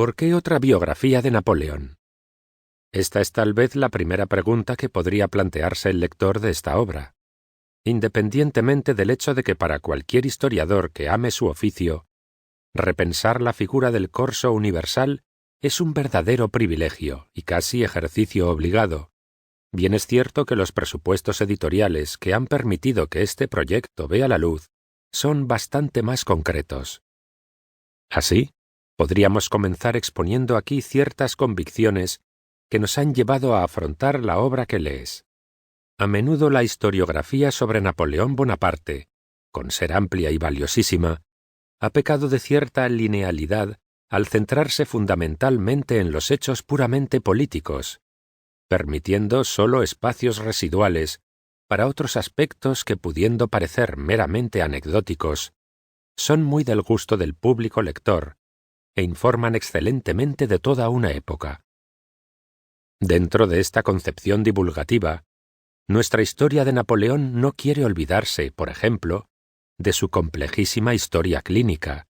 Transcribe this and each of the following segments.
¿Por qué otra biografía de Napoleón? Esta es tal vez la primera pregunta que podría plantearse el lector de esta obra, independientemente del hecho de que para cualquier historiador que ame su oficio, repensar la figura del corso universal es un verdadero privilegio y casi ejercicio obligado. Bien es cierto que los presupuestos editoriales que han permitido que este proyecto vea la luz son bastante más concretos. Así, podríamos comenzar exponiendo aquí ciertas convicciones que nos han llevado a afrontar la obra que lees. A menudo la historiografía sobre Napoleón Bonaparte, con ser amplia y valiosísima, ha pecado de cierta linealidad al centrarse fundamentalmente en los hechos puramente políticos, permitiendo sólo espacios residuales para otros aspectos que, pudiendo parecer meramente anecdóticos, son muy del gusto del público lector e informan excelentemente de toda una época. Dentro de esta concepción divulgativa, nuestra historia de Napoleón no quiere olvidarse, por ejemplo, de su complejísima historia clínica,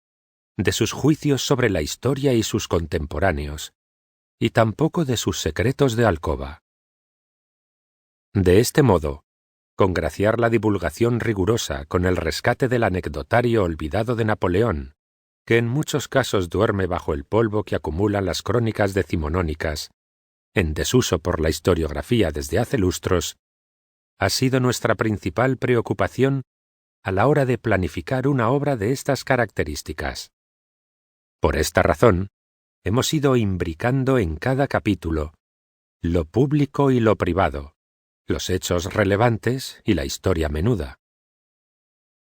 de sus juicios sobre la historia y sus contemporáneos, y tampoco de sus secretos de alcoba. De este modo, congraciar la divulgación rigurosa con el rescate del anecdotario olvidado de Napoleón, que en muchos casos duerme bajo el polvo que acumulan las crónicas decimonónicas, en desuso por la historiografía desde hace lustros, ha sido nuestra principal preocupación a la hora de planificar una obra de estas características. Por esta razón, hemos ido imbricando en cada capítulo lo público y lo privado, los hechos relevantes y la historia menuda.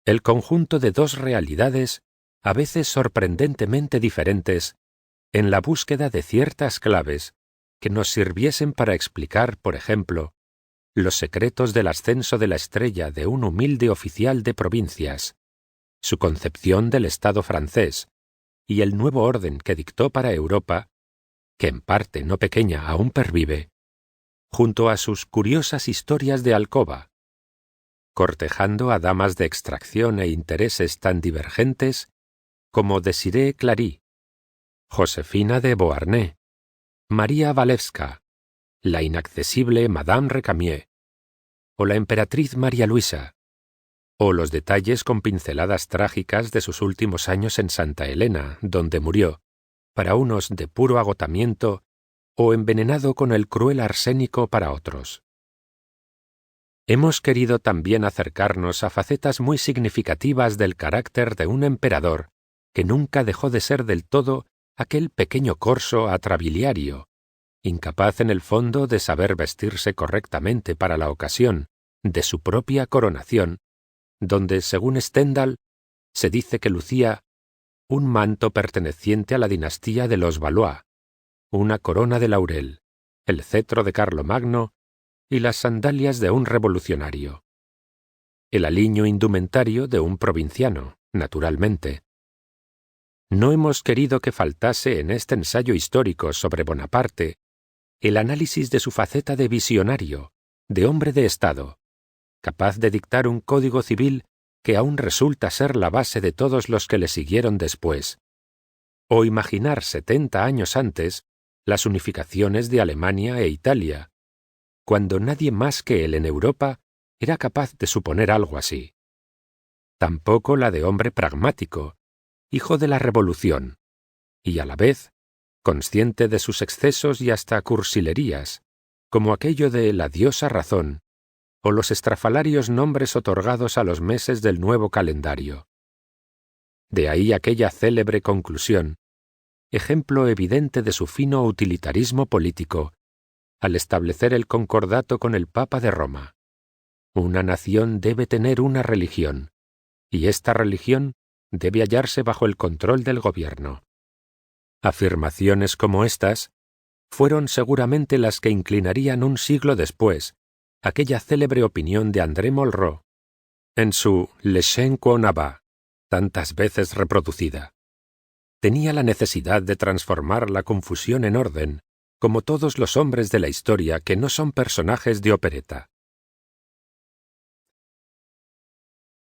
El conjunto de dos realidades, a veces sorprendentemente diferentes, en la búsqueda de ciertas claves que nos sirviesen para explicar, por ejemplo, los secretos del ascenso de la estrella de un humilde oficial de provincias, su concepción del Estado francés y el nuevo orden que dictó para Europa, que en parte no pequeña aún pervive, junto a sus curiosas historias de alcoba, cortejando a damas de extracción e intereses tan divergentes como Désirée Clary, Josefina de Beauharnais, María Walewska, la inaccesible Madame Récamier, o la emperatriz María Luisa, o los detalles con pinceladas trágicas de sus últimos años en Santa Elena, donde murió, para unos de puro agotamiento o envenenado con el cruel arsénico para otros. Hemos querido también acercarnos a facetas muy significativas del carácter de un emperador que nunca dejó de ser del todo aquel pequeño corso atrabiliario, incapaz en el fondo de saber vestirse correctamente para la ocasión de su propia coronación, donde, según Stendhal, se dice que lucía un manto perteneciente a la dinastía de los Valois, una corona de laurel, el cetro de Carlomagno y las sandalias de un revolucionario. El aliño indumentario de un provinciano, naturalmente. No hemos querido que faltase en este ensayo histórico sobre Bonaparte el análisis de su faceta de visionario, de hombre de Estado, capaz de dictar un código civil que aún resulta ser la base de todos los que le siguieron después, o imaginar 70 años antes las unificaciones de Alemania e Italia, cuando nadie más que él en Europa era capaz de suponer algo así. Tampoco la de hombre pragmático, hijo de la Revolución, y a la vez consciente de sus excesos y hasta cursilerías, como aquello de la diosa razón, o los estrafalarios nombres otorgados a los meses del nuevo calendario. De ahí aquella célebre conclusión, ejemplo evidente de su fino utilitarismo político, al establecer el concordato con el Papa de Roma. Una nación debe tener una religión, y esta religión debe hallarse bajo el control del gobierno. Afirmaciones como estas fueron seguramente las que inclinarían un siglo después aquella célebre opinión de André Malraux en su Le Chien qu'on abat, tantas veces reproducida. Tenía la necesidad de transformar la confusión en orden, como todos los hombres de la historia que no son personajes de opereta.